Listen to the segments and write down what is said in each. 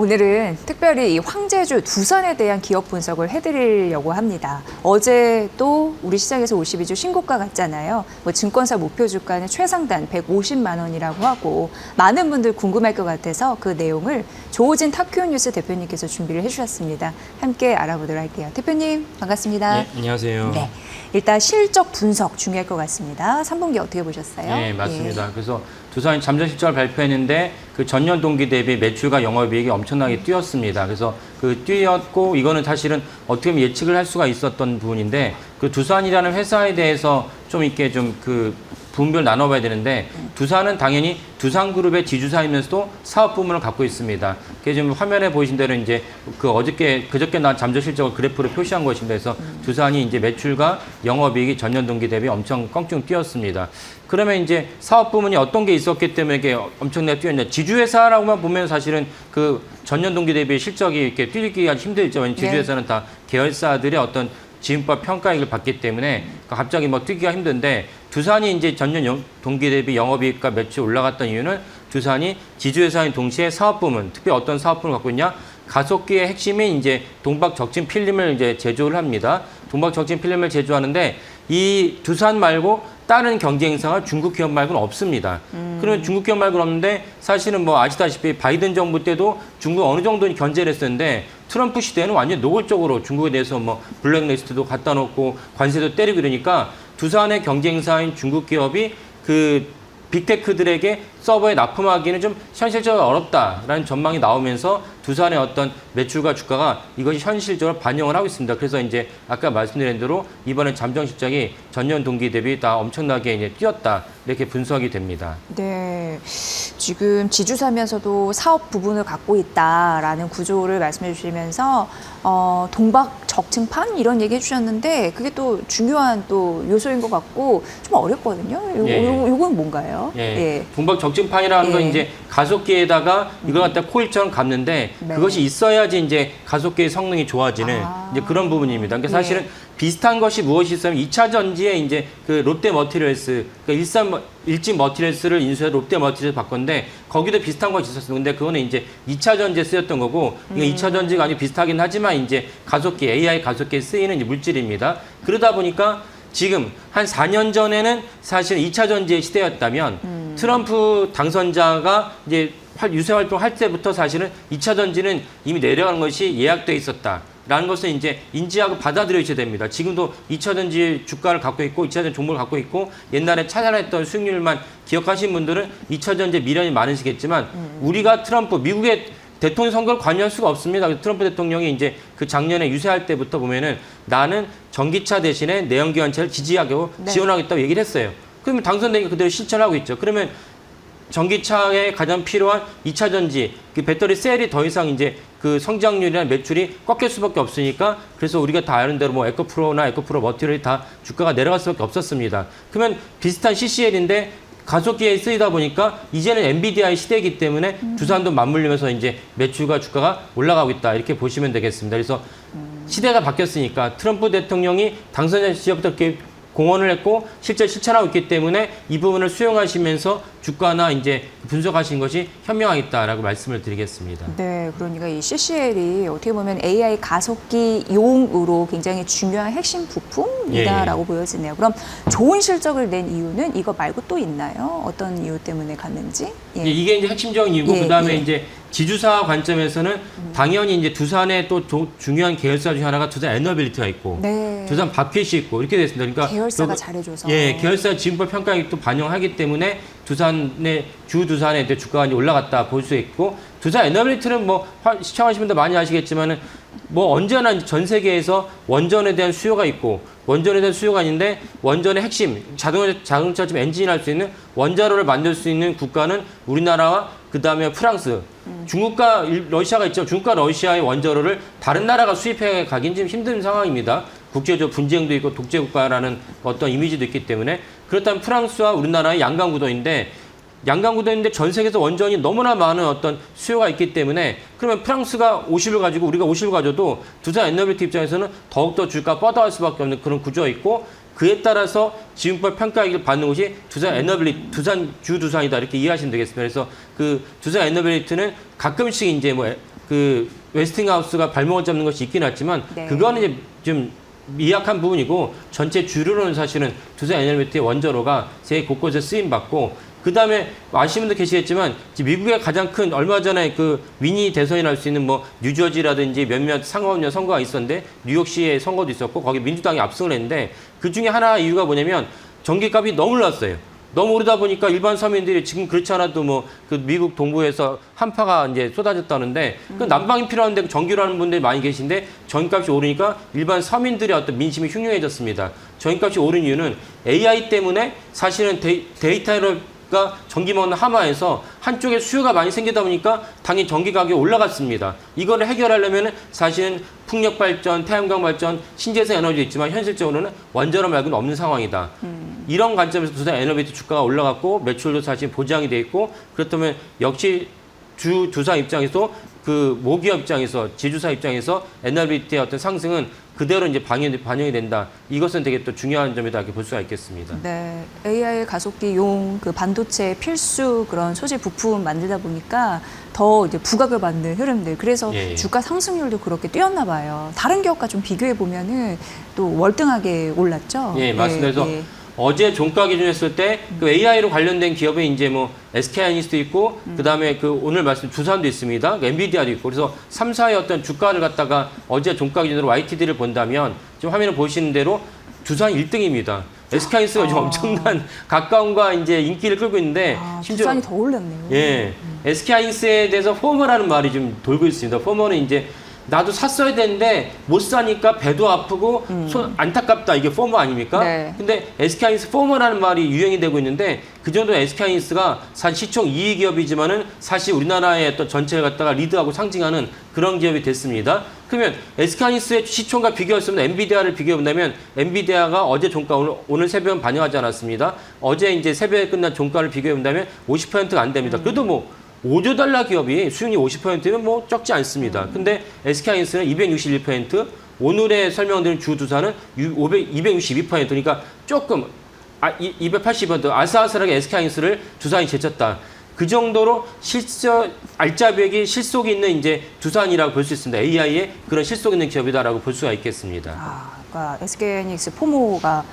오늘은 특별히 이 황제주 두산에 대한 기업 분석을 해드리려고 합니다. 어제 또 우리 시장에서 52주 신고가 갔잖아요. 뭐 증권사 목표 주가는 최상단 150만 원이라고 하고 많은 분들 궁금할 것 같아서 그 내용을 조호진 타큐뉴스 대표님께서 준비를 해주셨습니다. 함께 알아보도록 할게요. 대표님 반갑습니다. 네, 안녕하세요. 네, 일단 실적 분석 중요할 것 같습니다. 3분기 어떻게 보셨어요? 네, 맞습니다. 그래서 두산이 잠정 실적을 발표했는데 그 전년 동기 대비 매출과 영업이익이 엄청나게 뛰었습니다. 그래서 그 뛰었고 이거는 사실은 어떻게 보면 예측을 할 수가 있었던 부분인데 그 두산이라는 회사에 대해서 좀 이렇게 좀 그 분별 나눠봐야 되는데 두산은 당연히 두산그룹의 지주사이면서도 사업 부문을 갖고 있습니다. 그게 지금 화면에 보이신 대로 이제 그 그저께 나온 잠정 실적을 그래프로 표시한 것입니다. 그래서 두산이 이제 매출과 영업이익이 전년 동기 대비 엄청 껑충 뛰었습니다. 그러면 이제 사업 부문이 어떤 게 있었기 때문에 이게 엄청나게 뛰었냐. 지주회사라고만 보면 사실은 그 전년 동기 대비 실적이 이렇게 뛰기가 힘들죠. 왜냐면 지주회사는 다 계열사들의 어떤 지분법 평가익을 받기 때문에 갑자기 뭐 뛰기가 힘든데 두산이 이제 전년 동기 대비 영업이익과 매출 올라갔던 이유는 두산이 지주회사인 동시에 사업 부문, 특히 어떤 사업 부문을 갖고 있냐? 가속기의 핵심인 이제 동박적진 필름을 이제 제조를 합니다. 동박적진 필름을 제조하는데 이 두산 말고 다른 경쟁사가 중국 기업 말고는 없습니다. 그러면 중국 기업 말고는 없는데 사실은 뭐 아시다시피 바이든 정부 때도 중국 어느 정도 견제를 했었는데 트럼프 시대에는 완전 노골적으로 중국에 대해서 뭐 블랙리스트도 갖다 놓고 관세도 때리고 이러니까 두산의 경쟁사인 중국 기업이 그 빅테크들에게 서버에 납품하기는 좀 현실적으로 어렵다라는 전망이 나오면서 두산의 어떤 매출과 주가가 이것이 현실적으로 반영을 하고 있습니다. 그래서 이제 아까 말씀드린 대로 이번에 잠정 실적이 전년 동기 대비 다 엄청나게 이제 뛰었다 이렇게 분석이 됩니다. 네, 지금 지주사면서도 사업 부분을 갖고 있다라는 구조를 말씀해 주시면서 동박 적층판 이런 얘기 해주셨는데 그게 또 중요한 또 요소인 것 같고 좀 어렵거든요. 요건 뭔가요? 예. 동박 적층판이라는 건 이제 가속기에다가 이걸 갖다 코일처럼 감는데 그것이 있어야지 이제 가속기의 성능이 좋아지는 이제 그런 부분입니다. 그러니까 사실은 비슷한 것이 무엇이 있으면 2차 전지에 이제 그 롯데 머티리얼스, 그러니까 일진 머티리얼스를 인수해서 롯데 머티리얼스 바꿨는데 거기도 비슷한 것이 있었어요. 근데 그거는 이제 2차 전지에 쓰였던 거고 이게 2차 전지가 아니고 비슷하긴 하지만 이제 가속기, AI 가속기에 쓰이는 이제 물질입니다. 그러다 보니까 지금 한 4년 전에는 사실 2차 전지의 시대였다면 트럼프 당선자가 이제 유세 활동할 때부터 사실은 2차 전지는 이미 내려가는 것이 예약돼 있었다라는 것을 이제 인지하고 받아들여야 됩니다. 지금도 2차 전지 주가를 갖고 있고 2차 전지 종목을 갖고 있고 옛날에 찾아냈던 수익률만 기억하신 분들은 2차 전지에 미련이 많으시겠지만 우리가 미국의 대통령 선거를 관여할 수가 없습니다. 트럼프 대통령이 이제 그 작년에 유세할 때부터 보면은 나는 전기차 대신에 내연기관차를 지지하고 지원하겠다고 얘기를 했어요. 그러면 당선되니까 그대로 실천하고 있죠. 그러면 전기차에 가장 필요한 2차 전지, 그 배터리 셀이 더 이상 이제 그 성장률이나 매출이 꺾일 수밖에 없으니까 그래서 우리가 다 아는 대로 뭐 에코프로나 에코프로 머티리얼이 다 주가가 내려갈 수밖에 없었습니다. 그러면 비슷한 CCL인데 가속기에 쓰이다 보니까 이제는 엔비디아의 시대이기 때문에 두산도 맞물리면서 이제 매출과 주가가 올라가고 있다 이렇게 보시면 되겠습니다. 그래서 시대가 바뀌었으니까 트럼프 대통령이 당선자 시절부터 이렇게 공언을 했고 실제 실천하고 있기 때문에 이 부분을 수용하시면서 주가나 이제 분석하신 것이 현명하겠다라고 말씀을 드리겠습니다. 네, 그러니까 이 CCL이 어떻게 보면 AI 가속기용으로 굉장히 중요한 핵심 부품이다라고 보여지네요. 그럼 좋은 실적을 낸 이유는 이거 말고 또 있나요? 어떤 이유 때문에 갔는지? 이게 이제 핵심적인 이유고 그다음에 이제 지주사 관점에서는 당연히 이제 두산의 또 중요한 계열사 중에 하나가 두산 에너빌리티가 있고 두산 바핏이 있고 이렇게 됐습니다. 그러니까 계열사가 잘해줘서 계열사 지분법 평가액도 반영하기 때문에 두산의 두산의 주가가 이제 올라갔다 볼 수 있고 두산 에너빌리티는 뭐 시청하시는 분들 많이 아시겠지만은 뭐 언제나 전 세계에서 원전에 대한 수요가 있고 원전에 대한 수요가 있는데 원전의 핵심 자동차 좀 엔진을 할 수 있는 원자로를 만들 수 있는 국가는 우리나라와 그 다음에 프랑스, 중국과 러시아가 있죠. 중국과 러시아의 원자로를 다른 나라가 수입해 가긴 좀 힘든 상황입니다. 국제적 분쟁도 있고 독재국가라는 어떤 이미지도 있기 때문에 그렇다면 프랑스와 우리나라의 양강구도인데 전 세계에서 원전이 너무나 많은 어떤 수요가 있기 때문에 그러면 프랑스가 50을 가지고 우리가 50을 가져도 두산 에너빌리티 입장에서는 더욱더 주가 뻗어갈 수밖에 없는 그런 구조가 있고 그에 따라서 지분법 평가액을 받는 곳이 두산 에너빌리티, 두산이다 이렇게 이해하시면 되겠습니다. 그래서 그 두산 에너빌리티는 가끔씩 이제 뭐 그 웨스팅하우스가 발목을 잡는 것이 있긴 하지만 네. 그거는 이제 좀 미약한 부분이고 전체 주류로는 사실은 두산 에너비티의 원저로가 세계 곳곳에 쓰임 받고 그 다음에 아시는 분도 계시겠지만 미국의 가장 큰 얼마 전에 그 미니 대선이 날 수 있는 뭐 뉴저지라든지 몇몇 상하원여 선거가 있었는데 뉴욕시의 선거도 있었고 거기 민주당이 압승을 했는데 그 중에 하나 이유가 뭐냐면 전기값이 너무 올랐어요. 너무 오르다 보니까 일반 서민들이 지금 그렇지 않아도 뭐 그 미국 동부에서 한파가 이제 쏟아졌다는데 그 난방이 필요한데 전기로 하는 분들이 많이 계신데 전기값이 오르니까 일반 서민들의 어떤 민심이 흉흉해졌습니다. 전기값이 오른 이유는 AI 때문에 사실은 데이터가 전기 먹는 하마에서 한쪽에 수요가 많이 생기다 보니까 당연히 전기 가격이 올라갔습니다. 이거를 해결하려면 사실은 풍력 발전, 태양광 발전, 신재생 에너지 있지만 현실적으로는 원자로 말고는 없는 상황이다. 이런 관점에서 두산 에너비티 주가가 올라갔고 매출도 사실 보장이 돼 있고 그렇다면 역시 두산 입장에서 그 모기업 입장에서 지주사 입장에서 에너비티의 어떤 상승은 그대로 이제 반영이 된다. 이것은 되게 또 중요한 점이다 이렇게 볼 수가 있겠습니다. 네, AI 가속기용 그 반도체 필수 그런 소재 부품 만들다 보니까 더 이제 부각을 받는 흐름들. 그래서 예. 주가 상승률도 그렇게 뛰었나 봐요. 다른 기업과 좀 비교해 보면은 또 월등하게 올랐죠. 예, 맞습니다. 그래서 예. 어제 종가 기준 했을 때 그 AI로 관련된 기업에 이제 뭐 SK하이닉스도 있고 그다음에 그 오늘 말씀 두산도 있습니다. 엔비디아도 있고 그래서 3사의 어떤 주가를 갖다가 어제 종가 기준으로 YTD를 본다면 지금 화면을 보시는 대로 두산 1등입니다. SK하이닉스가 지금 엄청난 가까움과 이제 인기를 끌고 있는데 두산이 더 올랐네요. 예. SK하이닉스에 대해서 포머라는 말이 좀 돌고 있습니다. 포머는 이제 나도 샀어야 되는데 못 사니까 배도 아프고 안타깝다. 이게 포머 아닙니까? 네. 근데 SK하이닉스 포머라는 말이 유행이 되고 있는데 그 정도 SK하이닉스가 사실 시총 2위 기업이지만은 사실 우리나라의 어떤 전체를 갖다가 리드하고 상징하는 그런 기업이 됐습니다. 그러면 SK하이닉스의 시총과 비교했으면 엔비디아를 비교해본다면 엔비디아가 어제 종가 오늘 새벽은 반영하지 않았습니다. 어제 이제 새벽에 끝난 종가를 비교해본다면 50%가 안 됩니다. 그래도 뭐 5조 달러 기업이 수익률이 50%면 뭐 적지 않습니다. 근데 SK하이닉스는 261%, 오늘의 설명드린 주두산은 262%, 그러니까 조금 280% 아슬아슬하게 SK하이닉스를 두산이 제쳤다. 그 정도로 알짜배기 실속이 있는 이제 두산이라고 볼 수 있습니다. AI의 그런 실속 있는 기업이다라고 볼 수가 있겠습니다. 그러니까 SK하이닉스 포모가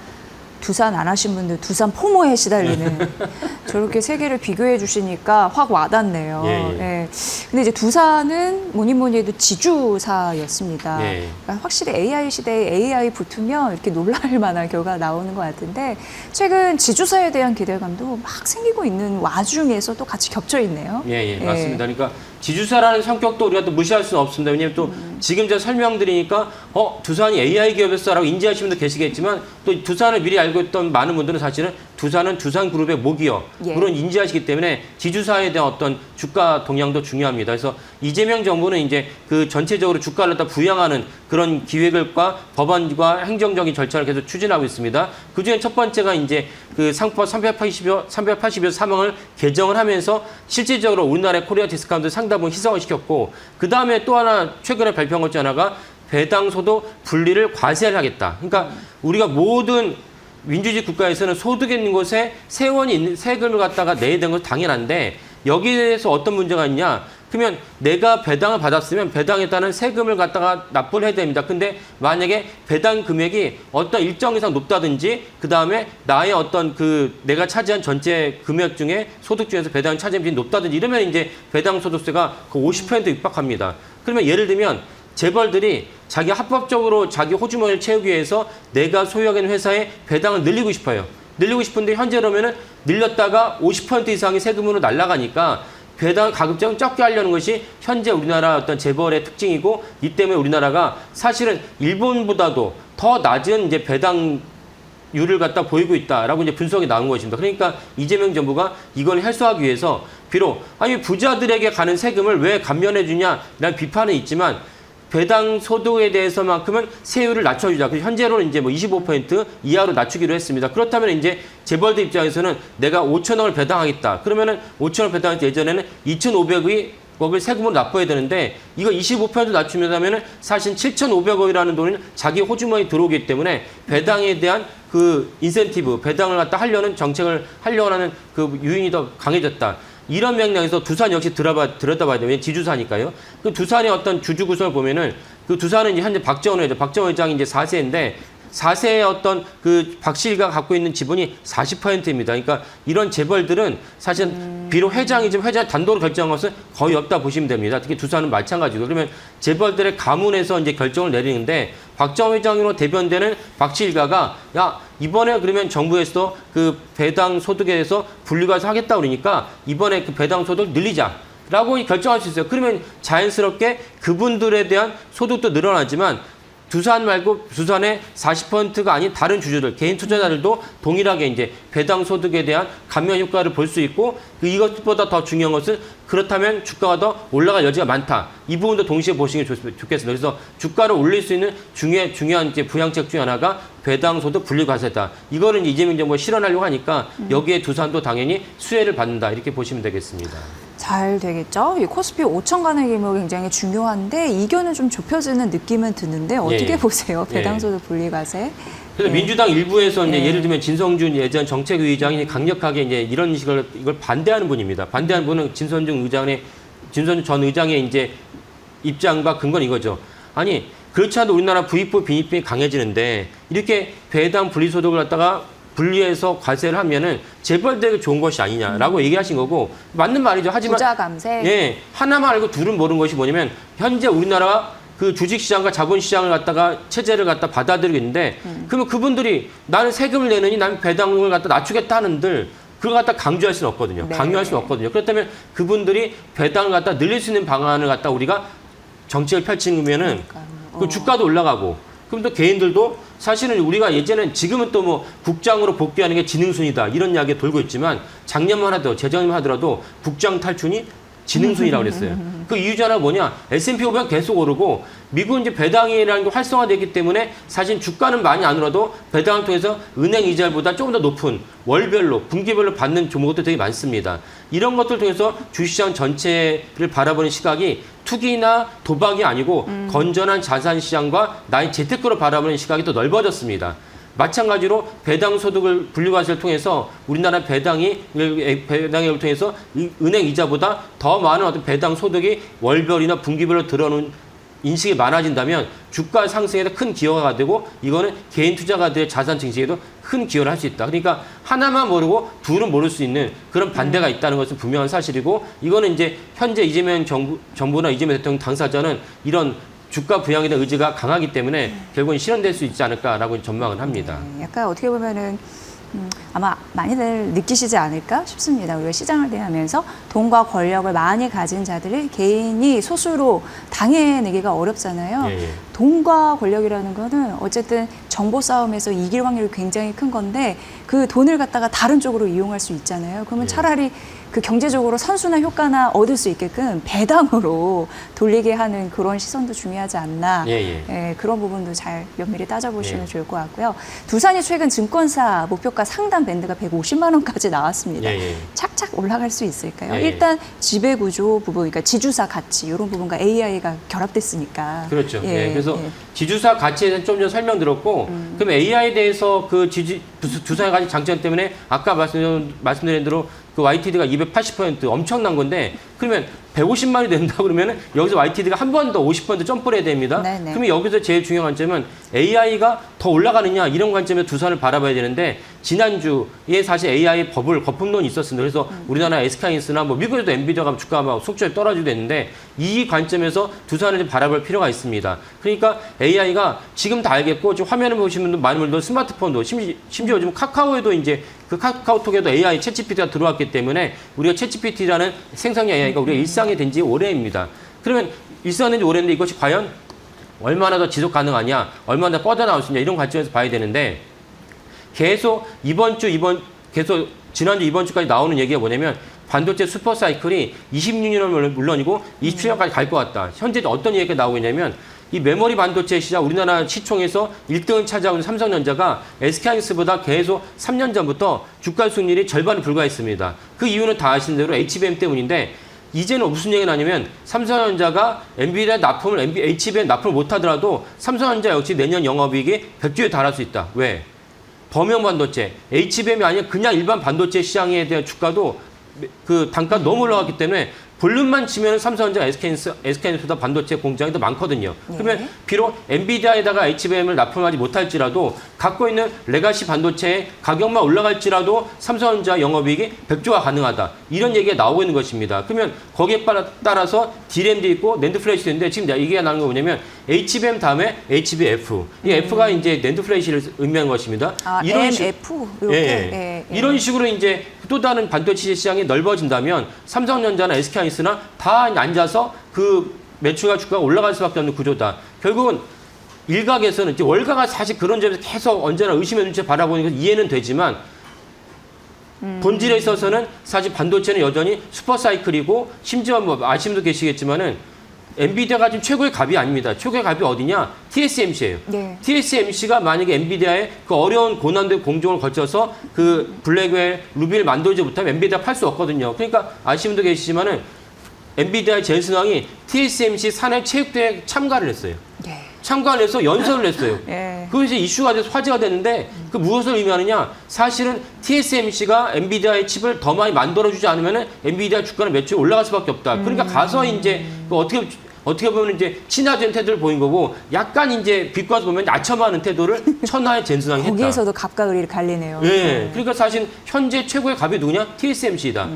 두산 안 하신 분들 두산 포모에 시달리는 저렇게 세 개를 비교해 주시니까 확 와닿네요. 예. 예. 근데 이제 두산은 뭐니 해도 지주사였습니다. 예. 그러니까 확실히 AI 시대에 AI 붙으면 이렇게 놀랄 만한 결과가 나오는 것 같은데 최근 지주사에 대한 기대감도 막 생기고 있는 와중에서 또 같이 겹쳐 있네요. 예, 맞습니다. 그러니까 지주사라는 성격도 우리가 또 무시할 수는 없습니다. 왜냐하면 또 지금 제가 설명드리니까 두산이 AI 기업이었어라고 인지하시는 분도 계시겠지만 또 두산을 미리 알고 있던 많은 분들은 사실은 두산은 두산그룹의 모기업 그런 인지하시기 때문에 지주사에 대한 어떤 주가 동향도 중요합니다. 그래서 이재명 정부는 이제 그 전체적으로 주가를 갖다 부양하는 그런 기획과 법안과 행정적인 절차를 계속 추진하고 있습니다. 그중에 첫 번째가 이제 그 상법 380여 사망을 개정을 하면서 실질적으로 우리나라의 코리아 디스카운트 상당분 희석을 시켰고 그 다음에 또 하나 최근에 발표한 것 중 하나가 배당소득 분리를 과세를 하겠다. 그러니까 우리가 모든 민주주의 국가에서는 소득이 있는 곳에 세금을 갖다가 내야 되는 건 당연한데 여기에 대해서 어떤 문제가 있냐? 그러면 내가 배당을 받았으면 배당에 따른 세금을 갖다가 납부를 해야 됩니다. 근데 만약에 배당 금액이 어떤 일정 이상 높다든지 그 다음에 나의 어떤 그 내가 차지한 전체 금액 중에 소득 중에서 배당을 차지한 비율이 높다든지 이러면 이제 배당 소득세가 그 50% 육박합니다. 그러면 예를 들면 재벌들이 자기 합법적으로 자기 호주머니를 채우기 위해서 내가 소유하고 있는 회사에 배당을 늘리고 싶어요. 늘리고 싶은데 현재로면은 늘렸다가 50% 이상의 세금으로 날아가니까 배당 가급적 적게 하려는 것이 현재 우리나라 어떤 재벌의 특징이고 이 때문에 우리나라가 사실은 일본보다도 더 낮은 이제 배당률을 갖다 보이고 있다라고 이제 분석이 나온 것입니다. 그러니까 이재명 정부가 이걸 해소하기 위해서 비록 아니 부자들에게 가는 세금을 왜 감면해 주냐라는 비판은 있지만 배당 소득에 대해서만큼은 세율을 낮춰주자. 현재로는 이제 뭐 25% 이하로 낮추기로 했습니다. 그렇다면 이제 재벌들 입장에서는 내가 5천억을 배당하겠다. 그러면은 5천억 배당할 때 예전에는 2,500억을 세금으로 납부해야 되는데 이거 25% 낮추면은 사실 7,500억이라는 돈은 자기 호주머니에 들어오기 때문에 배당에 대한 그 인센티브, 배당을 갖다 하려는 정책을 하려고 하는 그 유인이 더 강해졌다. 이런 맥락에서 두산 역시 들여다봐야 돼요. 왜냐면 지주사니까요. 그 두산의 어떤 주주 구성을 보면은 그 두산은 이제 현재 박정원 회장이 이제 4세인데 4세의 어떤 그 박씨가 갖고 있는 지분이 40%입니다. 그러니까 이런 재벌들은 사실 비록 회장이지만 회장 단독으로 결정한 것은 거의 없다 보시면 됩니다. 특히 두산은 마찬가지고. 그러면 재벌들의 가문에서 이제 결정을 내리는데 박정원 회장으로 대변되는 박씨 일가가 야, 이번에 그러면 정부에서 그 배당 소득에 대해서 분리과세 하겠다 그러니까 이번에 그 배당 소득 늘리자. 라고 결정할 수 있어요. 그러면 자연스럽게 그분들에 대한 소득도 늘어나지만 두산 말고 두산의 40%가 아닌 다른 주주들, 개인 투자자들도 동일하게 이제 배당 소득에 대한 감면 효과를 볼 수 있고 이것보다 더 중요한 것은 그렇다면 주가가 더 올라갈 여지가 많다. 이 부분도 동시에 보시는 게 좋겠습니다. 그래서 주가를 올릴 수 있는 중요한 이제 부양책 중 하나가 배당 소득 분리과세다. 이거는 이재명 정부가 실현하려고 하니까 여기에 두산도 당연히 수혜를 받는다. 이렇게 보시면 되겠습니다. 잘 되겠죠. 이 코스피 5천 간의 규모 굉장히 중요한데 이견은 좀 좁혀지는 느낌은 드는데 어떻게 예. 보세요? 예. 배당소득 분리과세. 그래서 예. 민주당 일부에서 이제 예. 예를 들면 진성준 예전 정책위의장이 강력하게 이제 이런 식을 이걸 반대하는 분입니다. 반대하는 분은 진성준 전 의장의 이제 입장과 근거는 이거죠. 아니 그렇지 않아도 우리나라 부익부 빈익빈이 강해지는데 이렇게 배당 분리소득을 갖다가 분리해서 과세를 하면은 재벌들에게 좋은 것이 아니냐라고 얘기하신 거고 맞는 말이죠. 하지만 부자 감세. 예, 하나만 알고 둘은 모르는 것이 뭐냐면 현재 우리나라가 그 주식시장과 자본시장을 갖다가 체제를 갖다 받아들이고 있는데 그러면 그분들이 나는 세금을 내느니 나는 배당을 갖다 낮추겠다 하는들 그걸 갖다 강조할 수는 없거든요. 네. 강요할 수는 없거든요. 그렇다면 그분들이 배당을 갖다 늘릴 수 있는 방안을 갖다 우리가 정책을 펼치면은 그 주가도 올라가고 그럼 또 개인들도 사실은 우리가 예전엔 지금은 또 뭐 국장으로 복귀하는 게 지능순이다 이런 이야기가 돌고 있지만 작년만 하더라도 재작년만 하더라도 국장 탈출이 지능순이라고 그랬어요. 그 이유 중 하나가 뭐냐? S&P 500 계속 오르고 미국은 이제 배당이라는 게 활성화됐기 때문에 사실 주가는 많이 안 오라도 배당을 통해서 은행 이자보다 조금 더 높은 월별로 분기별로 받는 종목도 되게 많습니다. 이런 것들 통해서 주식시장 전체를 바라보는 시각이 투기나 도박이 아니고 건전한 자산시장과 나의 재테크로 바라보는 시각이 더 넓어졌습니다. 마찬가지로 배당 소득을 분리과세를 통해서 우리나라 배당을 통해서 은행 이자보다 더 많은 어떤 배당 소득이 월별이나 분기별로 들어오는 인식이 많아진다면 주가 상승에도 큰 기여가 되고 이거는 개인 투자가들의 자산 증식에도 큰 기여를 할 수 있다. 그러니까 하나만 모르고 둘은 모를 수 있는 그런 반대가 있다는 것은 분명한 사실이고 이거는 이제 현재 이재명 정부나 이재명 대통령 당사자는 이런 주가 부양에 대한 의지가 강하기 때문에 결국은 실현될 수 있지 않을까라고 전망을 합니다. 약간 어떻게 보면은 아마 많이들 느끼시지 않을까 싶습니다. 우리가 시장을 대하면서 돈과 권력을 많이 가진 자들을 개인이 소수로 당해내기가 어렵잖아요. 예. 돈과 권력이라는 거는 어쨌든 정보 싸움에서 이길 확률이 굉장히 큰 건데 그 돈을 갖다가 다른 쪽으로 이용할 수 있잖아요. 그러면 예. 차라리 그 경제적으로 선순환 효과나 얻을 수 있게끔 배당으로 돌리게 하는 그런 시선도 중요하지 않나. 예, 그런 부분도 잘 면밀히 따져보시면 좋을 것 같고요. 두산이 최근 증권사 목표가 상단 밴드가 150만 원까지 나왔습니다. 착착 올라갈 수 있을까요? 일단 지배구조 부분, 그러니까 지주사 가치 이런 부분과 AI가 결합됐으니까. 그렇죠. 그래서 지주사 가치에 대해서 좀 전에 설명드렸고 그럼 AI에 대해서 그 두산의 가치 장점 때문에 아까 말씀드린 대로 그 YTD가 280% 엄청난 건데 그러면 150만이 된다 그러면 여기서 YTD가 한 번 더 50% 점프를 해야 됩니다. 네네. 그러면 여기서 제일 중요한 관점은 AI가 더 올라가느냐 이런 관점에서 두산을 바라봐야 되는데 지난주에 사실 AI 거품론이 있었습니다. 그래서 우리나라 SK하이닉스나 뭐 미국에도 엔비디아가 주가가 막 속절히 떨어지고 했는데 이 관점에서 두산을 좀 바라볼 필요가 있습니다. 그러니까 AI가 지금 다 알겠고 지금 화면을 보시면 많은 분들 스마트폰도 심지어 요즘 카카오에도 이제 그 카카오톡에도 AI 챗GPT가 들어왔기 때문에 우리가 챗GPT라는 생성형 AI가 우리가 일상이 된 지 오래입니다. 그러면 일상이 된 지 오래인데 이것이 과연 얼마나 더 지속 가능하냐, 얼마나 더 뻗어나올 수 있냐 이런 관점에서 봐야 되는데 계속 계속 지난주 이번 주까지 나오는 얘기가 뭐냐면 반도체 슈퍼사이클이 26년은 물론이고 27년까지 갈 것 같다. 현재 어떤 얘기가 나오고 있냐면 이 메모리 반도체 시장 우리나라 시총에서 1등을 차지하고 있는 삼성전자가 SK하이닉스보다 계속 3년 전부터 주가 수익률이 절반을 불과했습니다. 그 이유는 다 아시는 대로 HBM 때문인데 이제는 무슨 얘기가 나냐면 삼성전자가 엔비디아 HBM 납품을 못하더라도 삼성전자 역시 내년 영업이익이 100조에 달할 수 있다. 왜? 범용 반도체, HBM이 아니라 그냥 일반 반도체 시장에 대한 주가도 그 단가 너무 올라갔기 때문에 볼륨만 치면 삼성전자, SK하이닉스보다 반도체 공장이 더 많거든요. 그러면 비록 엔비디아에다가 HBM을 납품하지 못할지라도 갖고 있는 레가시 반도체의 가격만 올라갈지라도 삼성전자 영업이익이 100조가 가능하다. 이런 얘기가 나오고 있는 것입니다. 그러면 거기에 따라서 D램도 있고 낸드 플래시도 있는데 지금 얘기가 나오는 거 뭐냐면 HBM 다음에 HBF. 이 F가 이제 낸드 플래시를 의미하는 것입니다. NF 이렇게 이런 식으로 이제 또 다른 반도체 시장이 넓어진다면 삼성전자나 SK하이닉스나 다 앉아서 그 매출과 주가가 올라갈 수밖에 없는 구조다. 결국은 일각에서는 이제 월가가 사실 그런 점에서 계속 언제나 의심의 눈치 바라보는 건 이해는 되지만 본질에 있어서는 사실 반도체는 여전히 슈퍼사이클이고 심지어 뭐 아시는 분도 계시겠지만은 엔비디아가 지금 최고의 갑이 아닙니다. 최고의 갑이 어디냐? TSMC예요. 네. TSMC가 만약에 엔비디아의 그 어려운 고난도의 공정을 거쳐서 그 블랙웰, 루비를 만들지 못하면 엔비디아 팔 수 없거든요. 그러니까 아시는 분도 계시지만은 엔비디아의 젠슨 왕이 TSMC 산해 체육대회에 참가를 했어요. 네. 참가를 해서 연설을 했어요. 네. 그것이 이슈가 돼서 화제가 됐는데 그 무엇을 의미하느냐? 사실은 TSMC가 엔비디아의 칩을 더 많이 만들어주지 않으면 엔비디아 주가는 매출이 올라갈 수밖에 없다. 그러니까 가서 이제 그 어떻게 보면 이제 친화된 태도를 보인 거고 약간 이제 빛과도 보면 낮춰하는 태도를 천하의 젠슨왕이 했다. 거기에서도 갑과 을이 갈리네요. 네. 그러니까 사실 현재 최고의 갑이 누구냐? TSMC이다.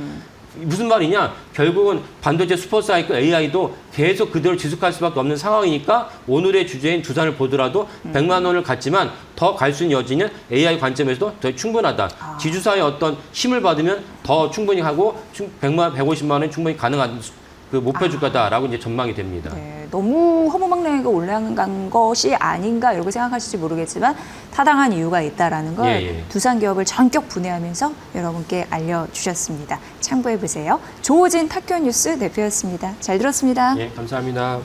무슨 말이냐? 결국은 반도체 슈퍼사이클 AI도 계속 그대로 지속할 수밖에 없는 상황이니까 오늘의 주제인 두산을 보더라도 100만 원을 갖지만 더 갈 수 있는 여지는 AI 관점에서도 더 충분하다. 지주사의 어떤 힘을 받으면 더 충분히 하고 150만 원 충분히 가능한 그 목표 주가다라고 이제 전망이 됩니다. 네, 너무 허무맹랑하게 올라간 것이 아닌가 이렇게 생각하실지 모르겠지만 타당한 이유가 있다라는 걸 두산 기업을 전격 분해하면서 여러분께 알려주셨습니다. 참고해 보세요. 조호진 탁교뉴스 대표였습니다. 잘 들었습니다. 예, 감사합니다.